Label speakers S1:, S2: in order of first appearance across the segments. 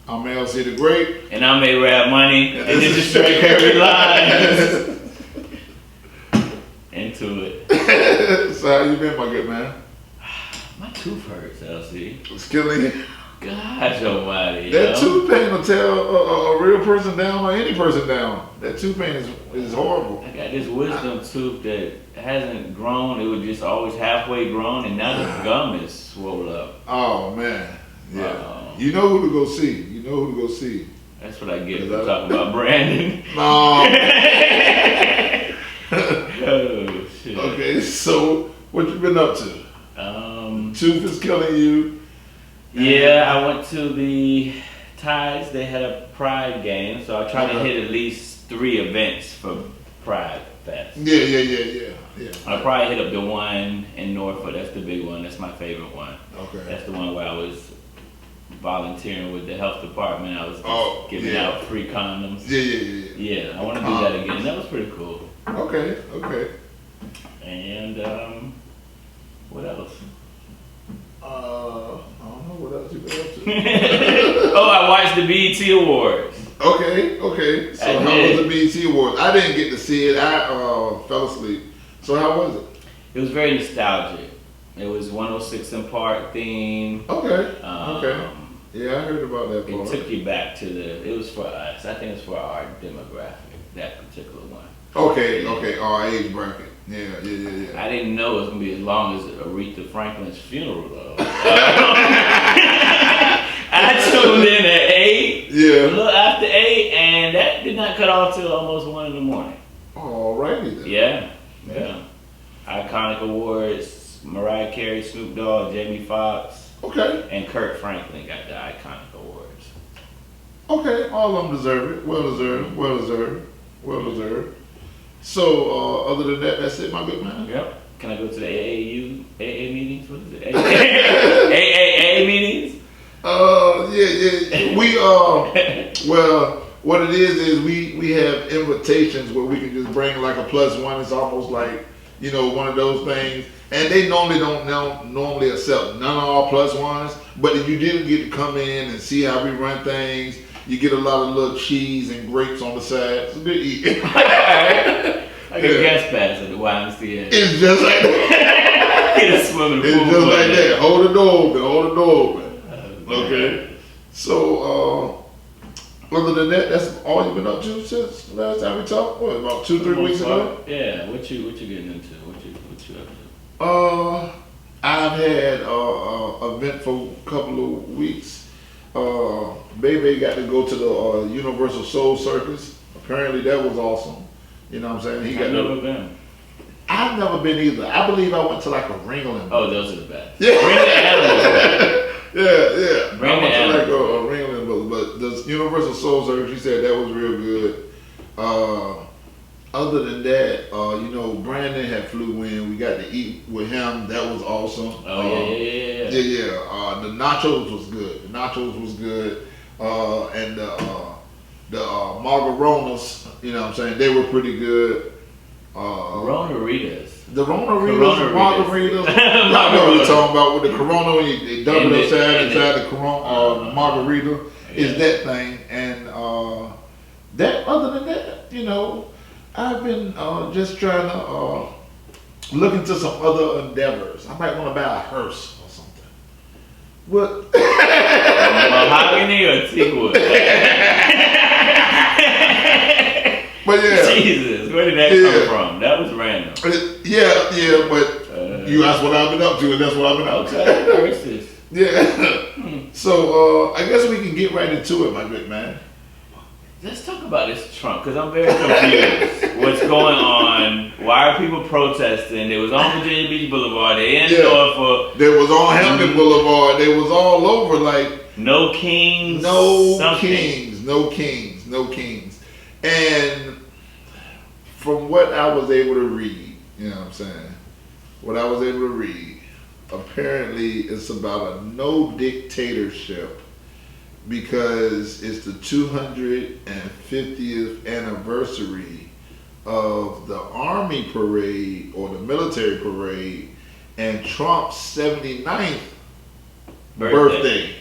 S1: I'm LC the Great.
S2: And I'm A-Rap Money. And this is Straight Curry Lines. Into it.
S1: So how you been, my good man?
S2: My tooth hurts, LC.
S1: It's killing you.
S2: Gosh almighty.
S1: That tooth pain will tell a real person down or any person down. That tooth pain is horrible.
S2: I got this wisdom tooth that hasn't grown. It was just always halfway grown, and now the gum is swollen up.
S1: Oh man, yeah. You know who to go see. You know who to go see.
S2: That's what I get for talking about Brandon.
S1: No.
S2: Oh shit.
S1: Okay, so what you been up to? Tooth is killing you.
S2: Yeah, I went to the Tides. They had a Pride game, so I tried to hit at least 3 events for Pride Fest.
S1: Yeah.
S2: I probably hit up the one in Norfolk. That's the big one. That's my favorite one.
S1: Okay.
S2: That's the one where I was volunteering with the health department. I was giving out free condoms. Yeah, I want to do that again. That was pretty cool.
S1: Okay.
S2: And what else?
S1: I don't know what else you been up to.
S2: Oh, I watched the BET Awards.
S1: Okay. So how was the BET Awards? I didn't get to see it. I fell asleep. So how was it?
S2: It was very nostalgic. It was 106 in Park theme.
S1: Okay. Yeah, I heard about that part.
S2: It took you back to it was for us. I think it's for our demographic, that particular one.
S1: Okay, our age bracket. Yeah.
S2: I didn't know it was going to be as long as Aretha Franklin's funeral, though. I tuned in at 8, a little after 8, and that did not cut off till almost 1 in the morning.
S1: Alrighty then.
S2: Yeah. Iconic awards, Mariah Carey, Snoop Dogg, Jamie Foxx, and Kirk Franklin got the iconic awards.
S1: Okay, all of them deserve it. Well deserved. So, other than that, that's it, my good man?
S2: Yep. Can I go to the AA meetings? What is it? AAA meetings?
S1: Yeah. We, well, what it is we have invitations where we can just bring like a +1. It's almost like, one of those things. And they normally don't accept none of our +1s. But if you didn't get to come in and see how we run things, you get a lot of little cheese and grapes on the side. It's a good eat.
S2: Like a guest pass at the YMCA.
S1: It's just like that.
S2: Get a swimming pool.
S1: It's just like that. Hold the door open. Okay. So, other than that, that's all you've been up to since last time we talked? What, about 2-3 weeks ago?
S2: Yeah. What you getting into? What you up to?
S1: I've had an eventful couple of weeks. Bebe got to go to the Universal Soul Circus. Apparently that was awesome. You know what I'm saying?
S2: I've never been.
S1: I've never been either. I believe I went to like a Ringling.
S2: Oh, those are the best.
S1: Yeah.
S2: Bring the animals back.
S1: Yeah.
S2: Bring
S1: I went
S2: the
S1: to like
S2: animals.
S1: a Ringling, but the Universal Soul Circus, she said that was real good. Other than that, Brandon had flew in. We got to eat with him. That was awesome.
S2: Oh, yeah.
S1: The nachos was good. And the margaritas, I'm saying, they were pretty good.
S2: Ronaritas.
S1: The Ronaritas, margaritas. I know what you're talking about with the Corona when they double inside the Corona, the margarita is that thing. And other than that, I've been just trying to look into some other endeavors. I might want to buy a hearse or something. What?
S2: Mahogany or teakwood?
S1: But yeah.
S2: Jesus, where did that come from? That was random.
S1: Yeah, but you asked what I've been up to, and that's what I've been up to.
S2: Okay,
S1: Yeah. So I guess we can get right into it, my good man.
S2: Let's talk about this Trump, because I'm very confused. What's going on? Why are people protesting? They was on Virginia Beach Boulevard. They in Norfolk.
S1: They was on Hampton Boulevard. They was all over like
S2: no kings.
S1: No kings. And from what I was able to read, apparently it's about a no dictatorship because it's the 250th anniversary of the Army parade or the military parade and Trump's 79th birthday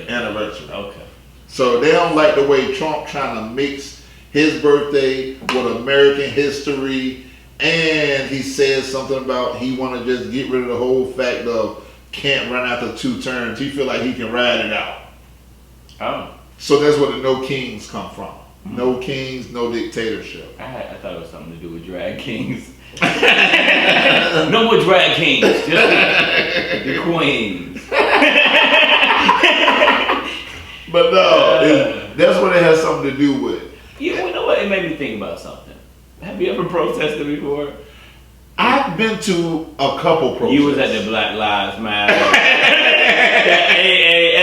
S1: anniversary.
S2: Okay.
S1: So they don't like the way Trump trying to mix his birthday with American history, and he says something about he want to just get rid of the whole fact of can't run after 2 terms. He feel like he can ride it out.
S2: Oh.
S1: So that's where the no kings come from. No kings, no dictatorship.
S2: I thought it was something to do with drag kings. No more drag kings, just the queens.
S1: But no, that's what it has something to do with.
S2: You know what? It made me think about something. Have you ever protested before?
S1: I've been to a couple protests.
S2: You was at the Black Lives Matter. Hey.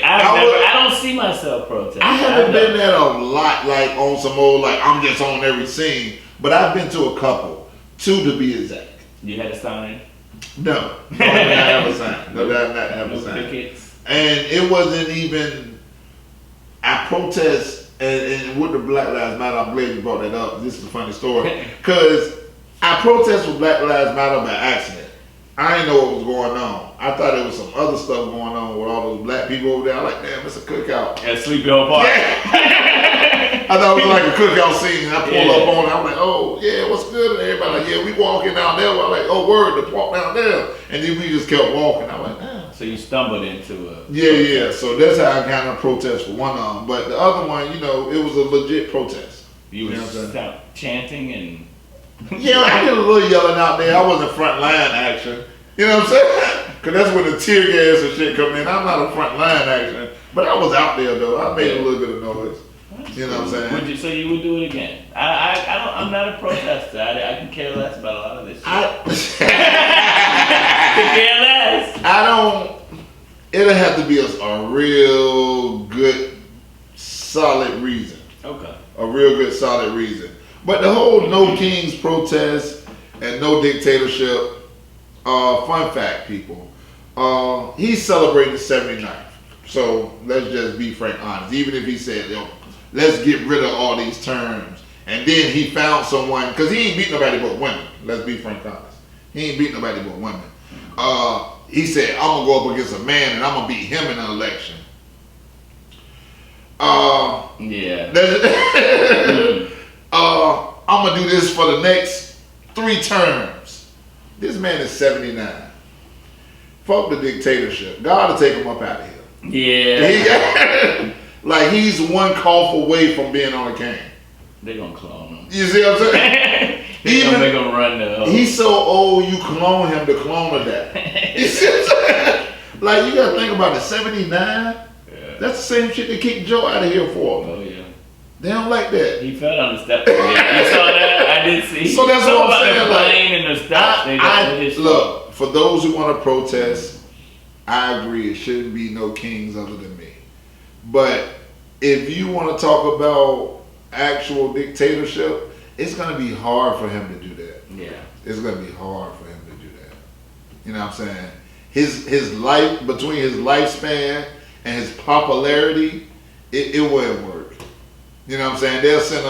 S2: I don't see myself protesting.
S1: I haven't been there a lot, like on some old, like I'm just on every scene. But I've been to a couple, 2 to be exact.
S2: You had a sign?
S1: No, I did not have a sign. No, I did not have a sign.
S2: Pickets?
S1: And it wasn't even. I protest, and with the Black Lives Matter, I'm glad you brought that up. This is a funny story, because I protest with Black Lives Matter by accident. I didn't know what was going on. I thought there was some other stuff going on with all those black people over there. I'm like, damn, it's a cookout.
S2: At Sleepy Hollow Park.
S1: Yeah. I thought it was like a cookout scene. And I pulled up on it. I'm like, oh, yeah, what's good? And everybody like, yeah, we walking down there. I'm like, oh, word, the walk down there. And then we just kept walking. I'm like, damn.
S2: So you stumbled into a...
S1: Yeah. So that's how I kind of protest for one of them. But the other one, you know, it was a legit protest.
S2: You was chanting and...
S1: Yeah, I did a little yelling out there. I wasn't front line action. You know what I'm saying? Because that's when the tear gas and shit come in. I'm not a front line action. But I was out there, though. I made a little bit of noise. You know what I'm saying?
S2: So you would do it again? I'm not a protester. I can care less about a lot of this shit. I can care less.
S1: I don't... It'll have to be a real good, solid reason.
S2: Okay. A
S1: real good, solid reason. But the whole no kings protest and no dictatorship, fun fact, people, he's celebrating 79th. So let's just be frank, honest. Even if he said, yo, let's get rid of all these terms, and then he found someone, because he ain't beat nobody but women. Let's be frank, honest. He ain't beat nobody but women. He said, I'm gonna go up against a man and I'm gonna beat him in an election. I'm gonna do this for the next 3 terms. This man is 79. Fuck the dictatorship. God will take him up out of here.
S2: Yeah.
S1: Like he's one cough away from being on a cane.
S2: They're gonna clone him.
S1: You see what I'm saying?
S2: They're gonna run the...
S1: He's so old, you clone him to clone of that. You see what I'm saying? Like you gotta think about it. 79. Yeah. That's the same shit they kicked Joe out of here for.
S2: Oh yeah.
S1: They don't like that.
S2: He fell on the steps. You saw that? I did see.
S1: So that's what I'm saying.
S2: The plane and the steps.
S1: Look, for those who want to protest, I agree. It shouldn't be no kings other than me. But if you want to talk about actual dictatorship, it's going to be hard for him to do that.
S2: Yeah. It's
S1: going to be hard for him to do that. You know what I'm saying? His life, between his lifespan and his popularity, it wouldn't work. You know what I'm saying? They'll send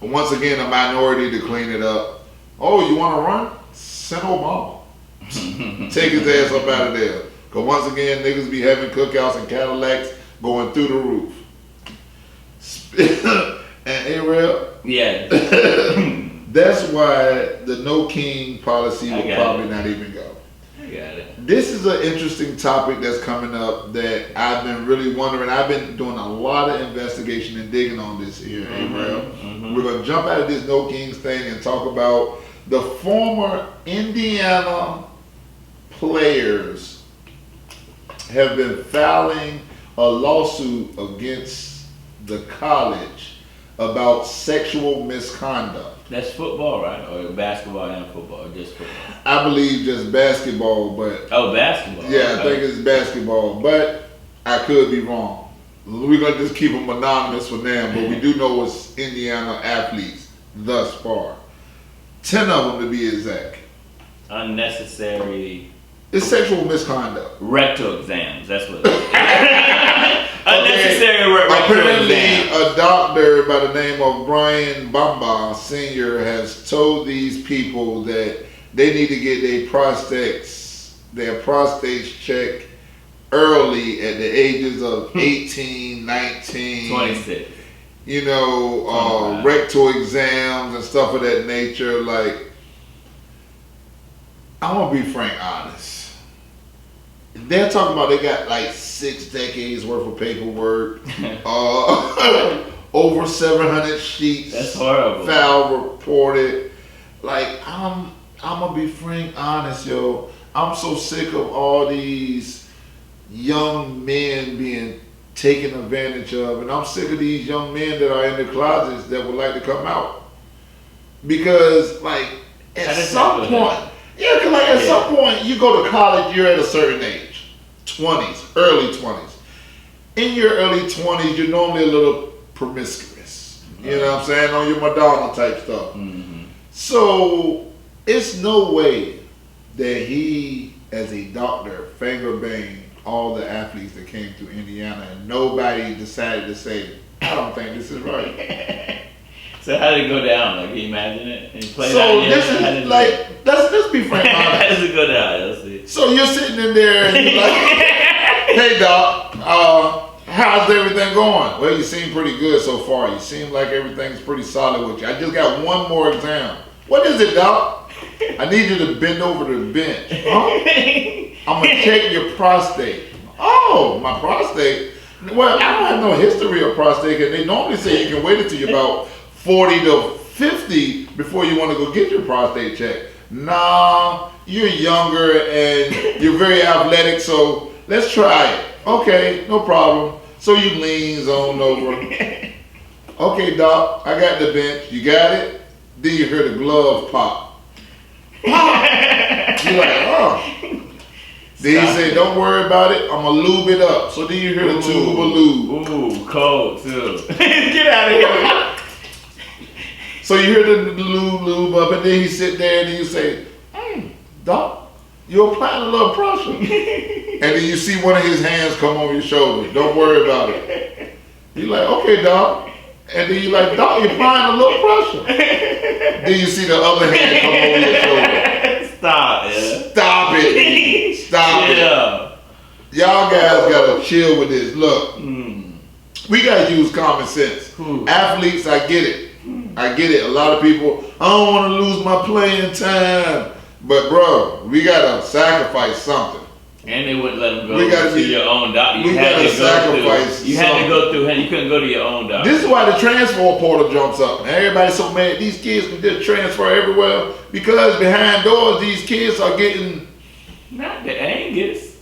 S1: once again, a minority to clean it up. Oh, you want to run? Send Obama. Take his ass up out of there. Because once again, niggas be having cookouts and Cadillacs going through the roof. And Ariel?
S2: Yeah.
S1: That's why the no king policy will probably not even go.
S2: I got it.
S1: This is an interesting topic that's coming up that I've been really wondering. I've been doing a lot of investigation and digging on this here, Ariel. We're going to jump out of this no kings thing and talk about the former Indiana players have been filing a lawsuit against the college about sexual misconduct.
S2: That's football, right? Or basketball and football, or just football?
S1: I believe just basketball, but...
S2: Oh, basketball.
S1: Yeah, okay. I think it's basketball, but I could be wrong. We're going to just keep them anonymous for now, but we do know it's Indiana athletes thus far. 10 of them to be exact.
S2: Unnecessary...
S1: It's sexual misconduct.
S2: Rectal exams, that's what it is. Unnecessary rectal
S1: Apparently,
S2: exams.
S1: A doctor by the name of Brian Bamba Sr. has told these people that they need to get their prostates checked early at the ages of 18, 19.
S2: 26.
S1: You know, rectal exams and stuff of that nature. Like, I'm gonna be frank, honest. They're talking about they got like 6 decades worth of paperwork, over 700 sheets.
S2: That's horrible.
S1: Foul reported. Like, I'm gonna be frank, honest, yo. I'm so sick of all these young men being taken advantage of, and I'm sick of these young men that are in the closets that would like to come out. Because, like, at some point, at some point, you go to college, you're at a certain age, 20s, early 20s. In your early 20s, you're normally a little promiscuous. You know what I'm saying? On your Madonna type stuff.
S2: Mm-hmm.
S1: So, it's no way that he, as a doctor, finger banged all the athletes that came through Indiana, and nobody decided to say, I don't think this is right.
S2: So how did it go down? Like, can you imagine it? And play
S1: So this is like, let's be frank honest.
S2: How does it go down? Let's see.
S1: So you're sitting in there and you're like, hey doc, how's everything going? Well, you seem pretty good so far. You seem like everything's pretty solid with you. I just got one more exam. What is it, doc? I need you to bend over to the bench. Huh? I'm gonna check your prostate. Oh, my prostate? Well, I don't have no history of prostate, and they normally say you can wait until you're about 40 to 50 before you want to go get your prostate checked. Nah, you're younger and you're very athletic, so let's try it. Okay, no problem. So you leans on over. Okay, doc, I got the bench. You got it? Then you hear the glove pop. Pop! You're like, oh. Then he say, don't worry about it, I'm going to lube it up. So then you hear the tube of lube.
S2: Ooh, cold too. Get out of here.
S1: So you hear the lube up, and then he sit there and then you say, doc, you're applying a little pressure. And then you see one of his hands come on your shoulder. Don't worry about it. You're like, okay, doc. And then you're like, doc, you're applying a little pressure. Then you see the other hand come over your shoulder.
S2: Stop it.
S1: Stop it. Stop it. Y'all guys gotta chill with this. Look, we gotta use common sense. Athletes, I get it. I get it. A lot of people, I don't want to lose my playing time. But bro, we gotta sacrifice something.
S2: And they wouldn't let them go to your own doctor. You had to
S1: sacrifice.
S2: You had to go through him. You couldn't go to your own doctor.
S1: This is why the transfer portal jumps up. And everybody's so mad. These kids can just transfer everywhere because behind doors, these kids are getting.
S2: Not the Angus.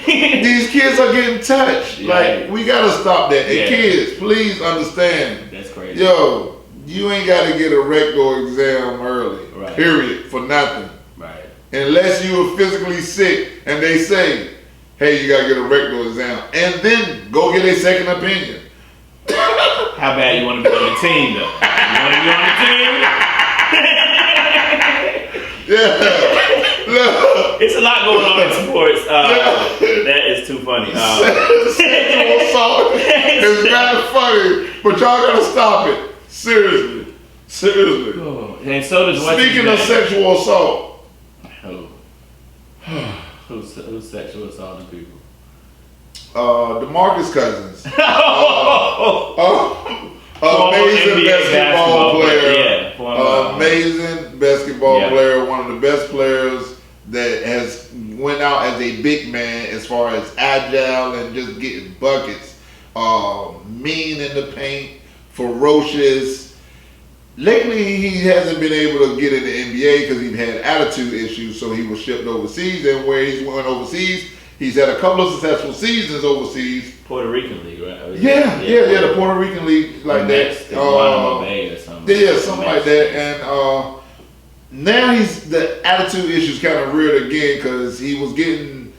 S1: These kids are getting touched.
S2: Yeah.
S1: Like, we gotta stop that. And kids, please understand.
S2: That's crazy.
S1: Yo, you ain't gotta get a rectal exam early.
S2: Right.
S1: Period. For nothing.
S2: Right.
S1: Unless you are physically sick and they say, hey, you gotta get a rectal exam. And then go get a second opinion.
S2: How bad you want to be on the team, though? You want to be on the team?
S1: Yeah.
S2: It's a lot going on in sports. That is too funny.
S1: Sexual assault is not funny, but y'all gotta stop it. Seriously. Seriously.
S2: Oh, and so does what.
S1: Speaking of sexual assault.
S2: Who's sexual assaulting people?
S1: DeMarcus Cousins. Amazing
S2: NBA
S1: basketball player.
S2: Yeah,
S1: amazing basketball player. One of the best players that has went out as a big man as far as agile and just getting buckets. Mean in the paint, ferocious. Lately, he hasn't been able to get in the NBA because he had attitude issues, so he was shipped overseas. And where he's went overseas, he's had a couple of successful seasons overseas.
S2: Puerto Rican League, right?
S1: Yeah, the Puerto Rican League like that.
S2: Guantanamo Bay or something.
S1: Yeah, something like that. And now the attitude issues kind of reared again because he was getting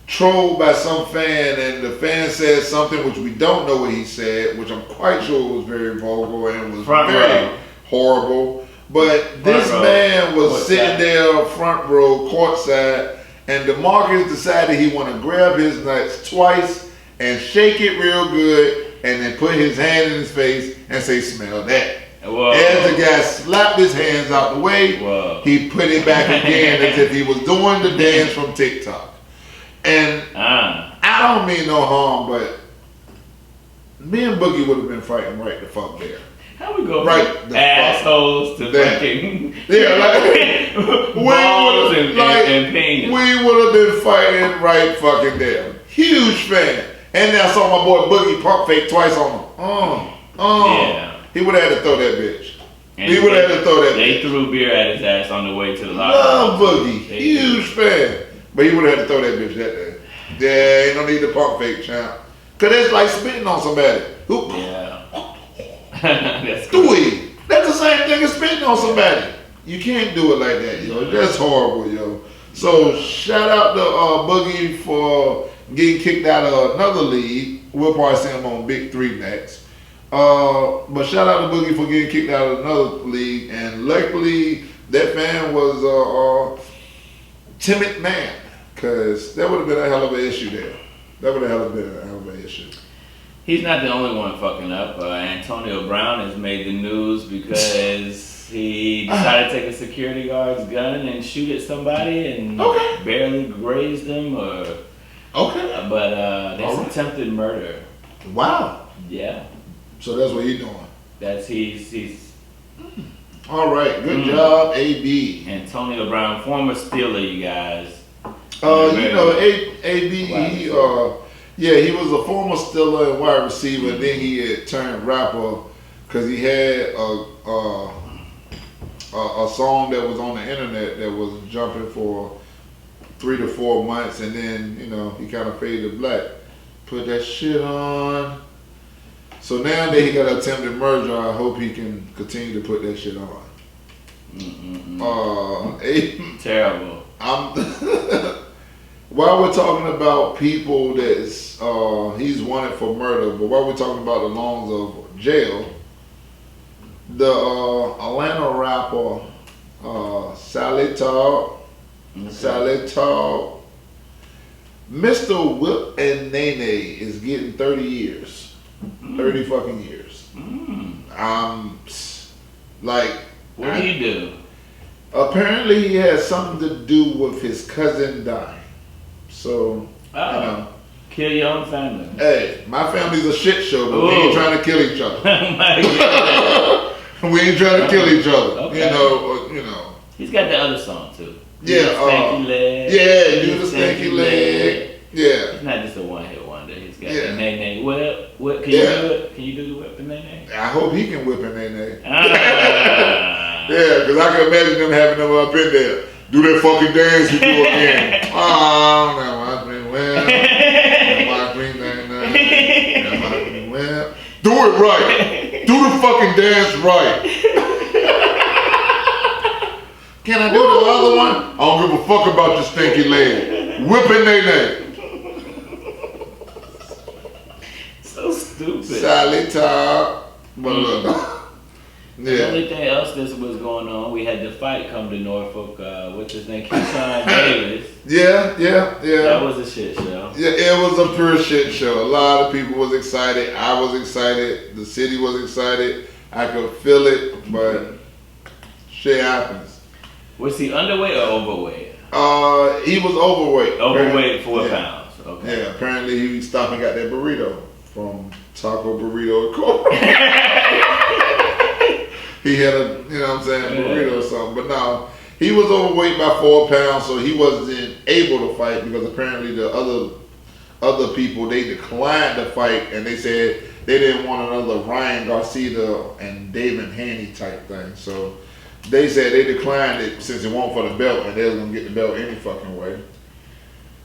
S1: trolled by some fan, and the fan said something which we don't know what he said, which I'm quite sure was very vulgar and was very horrible. But this man was sitting there front row, courtside, and DeMarcus decided he want to grab his nuts twice and shake it real good and then put his hand in his face and say, smell that.
S2: Whoa.
S1: As the guy slapped his hands out the way, he put it back again as if he was doing the dance from TikTok. And I don't mean no harm, but me and Boogie would have been fighting right the fuck there.
S2: How we go
S1: right
S2: from assholes to fucking
S1: balls
S2: and pain?
S1: We would have been fighting right fucking there. Huge fan. And then I saw my boy Boogie pump fake twice on him.
S2: Yeah.
S1: He would have had to throw that bitch.
S2: And
S1: he would have had to throw that bitch.
S2: They threw beer at his ass on the way to the locker.
S1: Love Boogie. Huge fan. But he would have had to throw that bitch that day. Yeah, ain't no need to pump fake, champ. Cause that's like spitting on somebody.
S2: Yeah. That's
S1: cool. That's the same thing as spitting on somebody. You can't do it like that, yo. That's horrible, yo. So shout out to Boogie for getting kicked out of another league. We'll probably see him on Big 3 next. But shout out to Boogie for getting kicked out of another league. And luckily that fan was a timid man. Cause that would have been a hell of an issue there. That would have been a hell of an issue.
S2: He's not the only one fucking up. Antonio Brown has made the news because he decided to take a security guard's gun and shoot at somebody and barely grazed him. But that's attempted murder.
S1: Wow.
S2: Yeah.
S1: So that's what he's doing.
S2: That's he's.
S1: All right. Good job, AB.
S2: Antonio Brown, former Steeler, you guys.
S1: You know, AB. He was a former Steeler and wide receiver. And then he had turned rapper because he had a song that was on the internet that was jumping for 3 to 4 months, and then he kind of faded to black. Put that shit on. So now that he got an attempted murder, I hope he can continue to put that shit on.
S2: Terrible.
S1: While we're talking about people that's he's wanted for murder, but while we're talking about the longs of jail, the Atlanta rapper Sally Talk, Mr. Whip and Nene is getting 30 years. 30 fucking years.
S2: What did he do?
S1: Apparently he has something to do with his cousin dying. So,
S2: kill your own family.
S1: Hey, my family's a shit show, but we ain't trying to kill each other. We ain't trying to kill each other.
S2: Okay.
S1: You know.
S2: He's got the other song too.
S1: Yeah,
S2: Stanky leg.
S1: Yeah, do the stanky leg. Yeah.
S2: It's not just a one-hit wonder. He's got the Nene whip. What can you do it? Can you do the whip and Nene?
S1: I hope he can whip and Nene. Yeah, because I can imagine them having them up in there. Do that fucking dance you do again. Oh, now watch me well. Now watch me now watch me well. Do it right. Do the fucking dance right. Can I do the other one? I don't give a fuck about your stinky leg. Whipping Nene.
S2: So stupid.
S1: Sally Top. But look.
S2: The only thing else that was going on, we had the fight come to Norfolk. What's his name? Keyshawn Davis.
S1: Yeah.
S2: That was a shit show.
S1: Yeah, it was a pure shit show. A lot of people was excited. I was excited. The city was excited. I could feel it, but shit happens.
S2: Was he underweight or overweight?
S1: He was overweight.
S2: Overweight 4 pounds. Okay.
S1: Yeah, apparently he stopped and got that burrito from Taco Burrito Corp. He had a, burrito or something. But no, he was overweight by 4 pounds, so he wasn't able to fight because apparently the other people, they declined the fight and they said they didn't want another Ryan Garcia and David Haney type thing. So they said they declined it since it wasn't for the belt and they was going to get the belt any fucking way.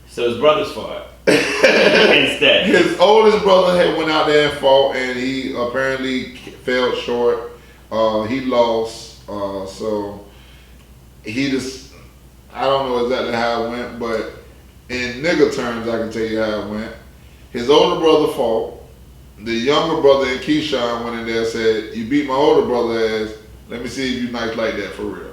S2: So his brother's fought instead.
S1: His oldest brother had went out there and fought and he apparently fell short. He lost, so he just, I don't know exactly how it went, but in nigga terms, I can tell you how it went. His older brother fought. The younger brother and Keyshawn went in there and said, you beat my older brother ass, let me see if you nice like that for real.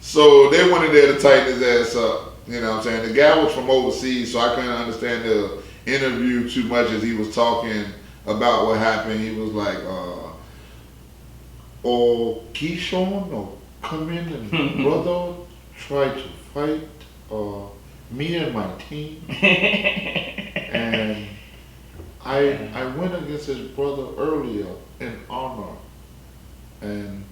S1: So they went in there to tighten his ass up, you know what I'm saying? The guy was from overseas, so I couldn't understand the interview too much as he was talking about what happened. He was like, Keyshawn, come in and brother try to fight me and my team, and I went against his brother earlier in honor, and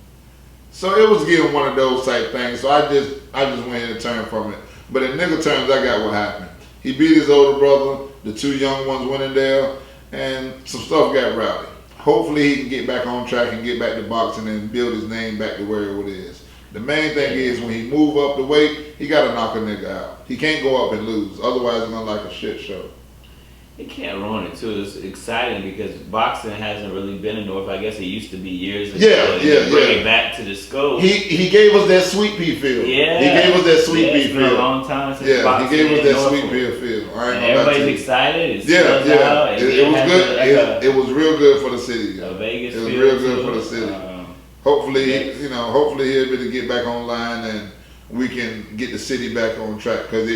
S1: so it was getting one of those type things. So I just went in and turned from it. But in nigga terms, I got what happened. He beat his older brother. The two young ones went in there, and some stuff got rowdy. Hopefully he can get back on track and get back to boxing and build his name back to where it is. The main thing is when he move up the weight, he got to knock a nigga out. He can't go up and lose. Otherwise, it's going to like a shit show.
S2: It can't ruin it too. It's exciting because boxing hasn't really been in North. I guess it used to be years ago. Bring it back to the scope.
S1: He gave us that sweet pea feel.
S2: Yeah.
S1: He gave us that sweet pea
S2: It's
S1: feel.
S2: been a long time since boxing.
S1: He gave us that
S2: Norfolk.
S1: sweet pea feel. I ain't gonna
S2: Everybody's
S1: lie to you.
S2: excited.
S1: It was good. It was real good for the city.
S2: A Vegas
S1: it was
S2: feel
S1: real good
S2: too.
S1: for the city. Hopefully,
S2: yes.
S1: Hopefully he'll be able to get back online and we can get the city back on track. Because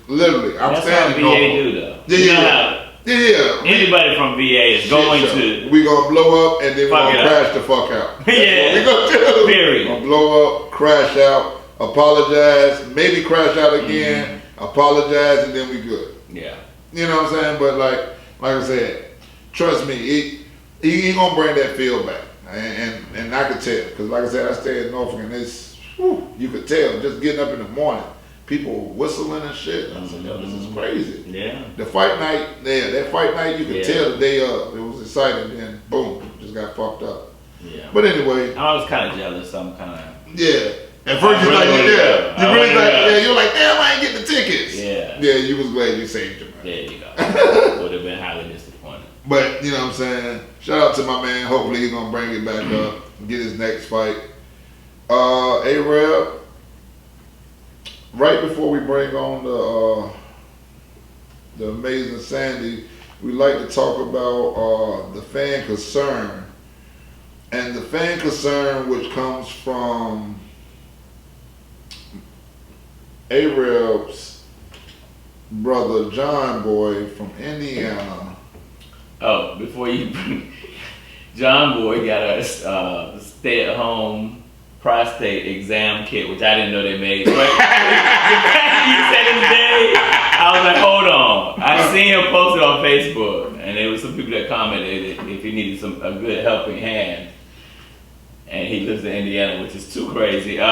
S1: literally, I'm
S2: That's
S1: standing
S2: how
S1: on.
S2: VA do though.
S1: Yeah.
S2: Anybody from VA is going to.
S1: We gonna blow up and then we gonna crash the fuck out. That's what we gonna do.
S2: Period.
S1: Gonna blow up, crash out, apologize, maybe crash out again, apologize, and then we good.
S2: Yeah.
S1: You know what I'm saying? But like I said, trust me, he gonna bring that feel back, and I could tell because like I said, I stay in Norfolk and it's you could tell just getting up in the morning. People whistling and shit. I said, yo, this is crazy.
S2: Yeah.
S1: The fight night, that fight night, you could tell the day of. It was exciting, then boom, just got fucked up.
S2: Yeah.
S1: But anyway.
S2: I was kind of jealous. I'm kind of.
S1: Yeah. At first you're like, you're like, damn, I ain't getting the tickets.
S2: Yeah.
S1: Yeah, you was glad you saved your money.
S2: There you go. Would have been highly disappointed.
S1: But, you know what I'm saying? Shout out to my man. Hopefully he's going to bring it back up and get his next fight. A-Rab. Right before we bring on the amazing Sandy, we like to talk about the fan concern. And the fan concern which comes from A-Rab's brother John Boy from Indiana.
S2: Oh, before you bring John Boy got a stay-at-home prostate exam kit, which I didn't know they made. But you said his name. I was like, hold on. I seen him posted on Facebook, and there was some people that commented if he needed a good helping hand. And he lives in Indiana, which is too crazy. With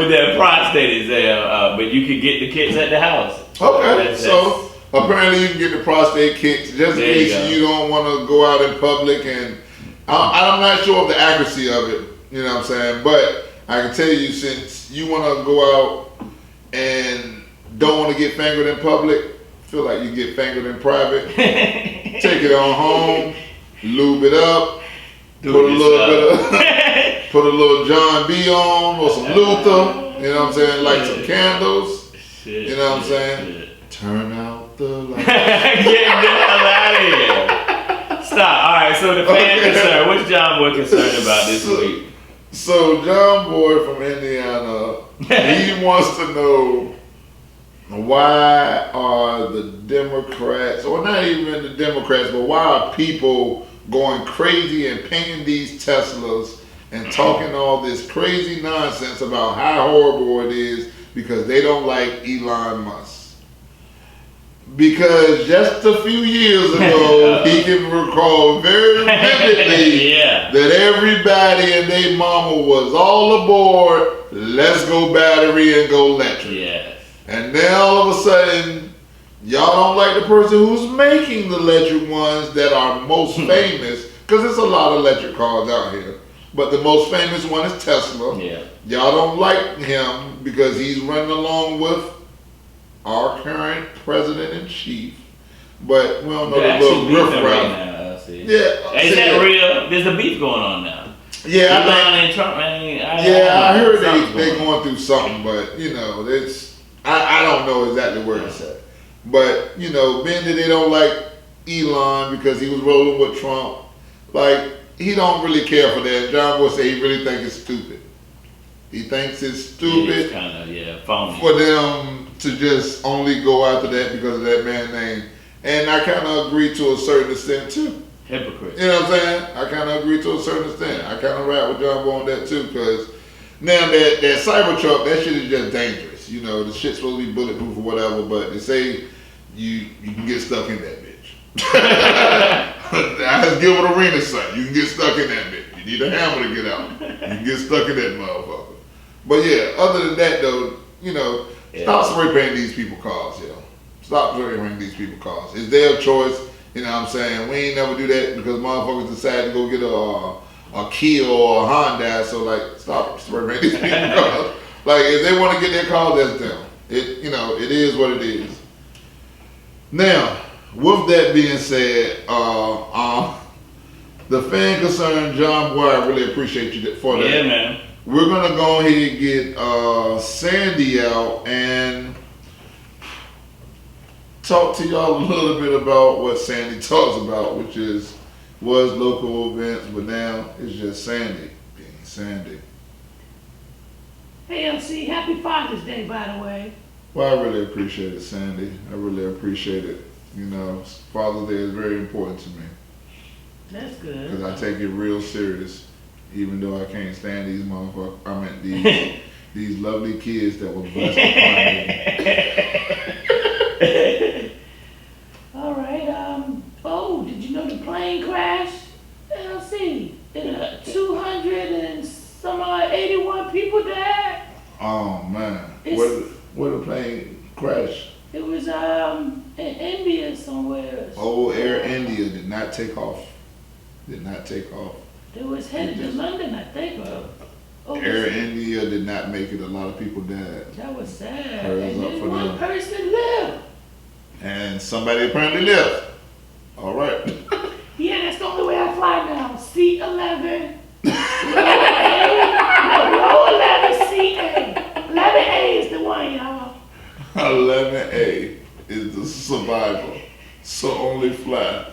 S2: that prostate exam, but you could get the kits at the house.
S1: Okay, so apparently you can get the prostate kits just in case you don't want to go out in public and. I'm not sure of the accuracy of it, you know what I'm saying? But I can tell you, since you want to go out and don't want to get fingered in public, feel like you get fingered in private, take it on home, lube it up, put a little John B on or some Luther, you know what I'm saying? Light some candles, you know what I'm saying? Turn out the lights.
S2: Get the hell out of here. Stop. All right, so the fan concern. What's John Boy concerned about this week?
S1: So John Boy from Indiana, he wants to know why are the Democrats, or not even the Democrats, but why are people going crazy and painting these Teslas and talking all this crazy nonsense about how horrible it is because they don't like Elon Musk. Because just a few years ago, he can recall very vividly that everybody and their mama was all aboard, let's go battery and go electric.
S2: Yes.
S1: And then all of a sudden, y'all don't like the person who's making the electric ones that are most famous, because there's a lot of electric cars out here. But the most famous one is Tesla.
S2: Yeah.
S1: Y'all don't like him because he's running along with our current president-in-chief, but we don't know the little riffraff.
S2: Right now,
S1: is
S2: that real? There's a beef going on now.
S1: Yeah,
S2: Elon and Trump. I
S1: heard they going through something, but you know, I don't know exactly where it's at. But you know, being that they don't like Elon because he was rolling with Trump, like he don't really care for that. John Boy said he really thinks it's stupid. He thinks it's stupid
S2: phony
S1: for them to just only go after that because of that man's name. And I kind of agree to a certain extent too.
S2: Hypocrite.
S1: You know what I'm saying? I kind of agree to a certain extent. I kind of rap with John Boy on that too, because now that Cybertruck, that shit is just dangerous. is. You know, the shit's supposed to be bulletproof or whatever, but they say you can get stuck in that bitch. That's Gilbert Arenas' son. You can get stuck in that bitch. You need a hammer to get out. You can get stuck in that motherfucker. But yeah, other than that though, you know, stop spray painting these people cars, yo. Stop spray painting these people cars. It's their choice. You know what I'm saying? We ain't never do that because motherfuckers decide to go get a Kia or a Honda. So like, stop spray painting these people cars. Like if they want to get their car, that's them. It is what it is. Now, with that being said, the fan concern, John Boy, I really appreciate you for that.
S2: Yeah, man.
S1: We're gonna go ahead and get Sandy out and talk to y'all a little bit about what Sandy talks about, which was local events, but now it's just Sandy being Sandy.
S3: Hey LC, happy Father's Day, by the way.
S1: Well, I really appreciate it, Sandy. I really appreciate it. You know, Father's Day is very important to me.
S3: That's good.
S1: Because I take it real serious, even though I can't stand these motherfuckers. I meant these lovely kids that was blessed upon me.
S3: All right. Oh, did you know the plane crashed? LC, 200 and some odd 81 people died.
S1: Oh man, where the plane crashed?
S3: It was in India somewhere.
S1: Oh, Air India did not take off. Did not take off.
S3: It was headed to London, I think.
S1: Air India did not make it. A lot of people died.
S3: That was sad.
S1: Prayers
S3: And
S1: up
S3: then
S1: for
S3: one
S1: them.
S3: person lived.
S1: And somebody apparently lived. All right.
S3: Yeah, that's the only way I fly now. Seat 11. Row 11, seat A. 11A is the one, y'all.
S1: 11A is the survival. So only fly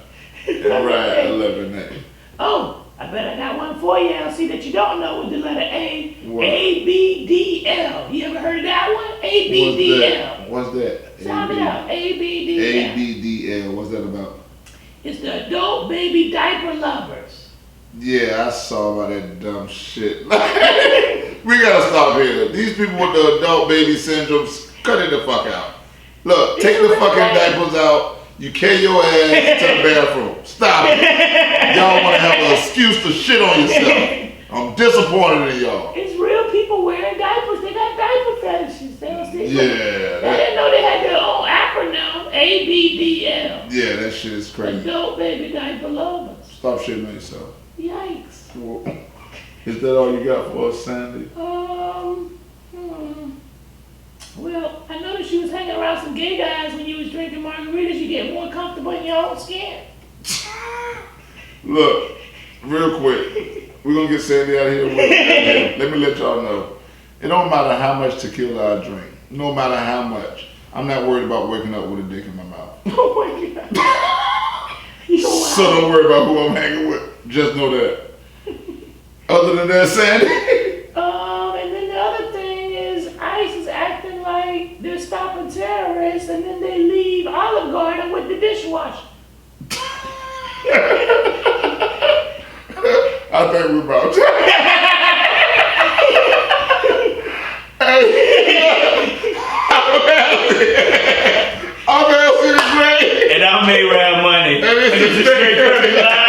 S1: and ride 11A.
S3: Oh, I bet I got one for you, LC, that you don't know with the letter A.
S1: What?
S3: ABDL. You ever heard of that one? ABDL.
S1: What's that?
S3: Sound it out. ABDL.
S1: ABDL. What's that about?
S3: It's the Adult Baby Diaper Lovers.
S1: Yeah, I saw about that dumb shit. We gotta stop here. These people with the adult baby syndromes, cut it the fuck out. Look, take the fucking diapers out. You carry your ass to the bathroom. Stop it. Y'all want to have an excuse to shit on yourself. I'm disappointed in y'all.
S3: It's real people wearing diapers. They got diaper fetishes. They don't see.
S1: Yeah.
S3: I didn't know they had their own acronym. ABDL.
S1: Yeah, that shit is crazy.
S3: Adult Baby Diaper Lovers.
S1: Stop shitting on yourself.
S3: Yikes.
S1: Is that all you got for us, Sandy?
S3: Well, I noticed you was hanging around some gay guys when you was drinking margaritas. You get more comfortable in your own skin.
S1: Look, real quick, we're gonna get Sandy out of here. Let me let y'all know. It don't matter how much tequila I drink. No matter how much. I'm not worried about waking up with a dick in my mouth.
S3: Oh my God.
S1: So don't worry about who I'm hanging with. Just know that. Other than that, Sandy?
S3: And then the other thing is ICE is acting like they're stopping terrorists and then they leave Olive Garden with the dishwasher.
S1: I think we're about to. I'm Elsie the Great.
S2: And I made rap money.
S1: And it's
S2: Straight curvy line.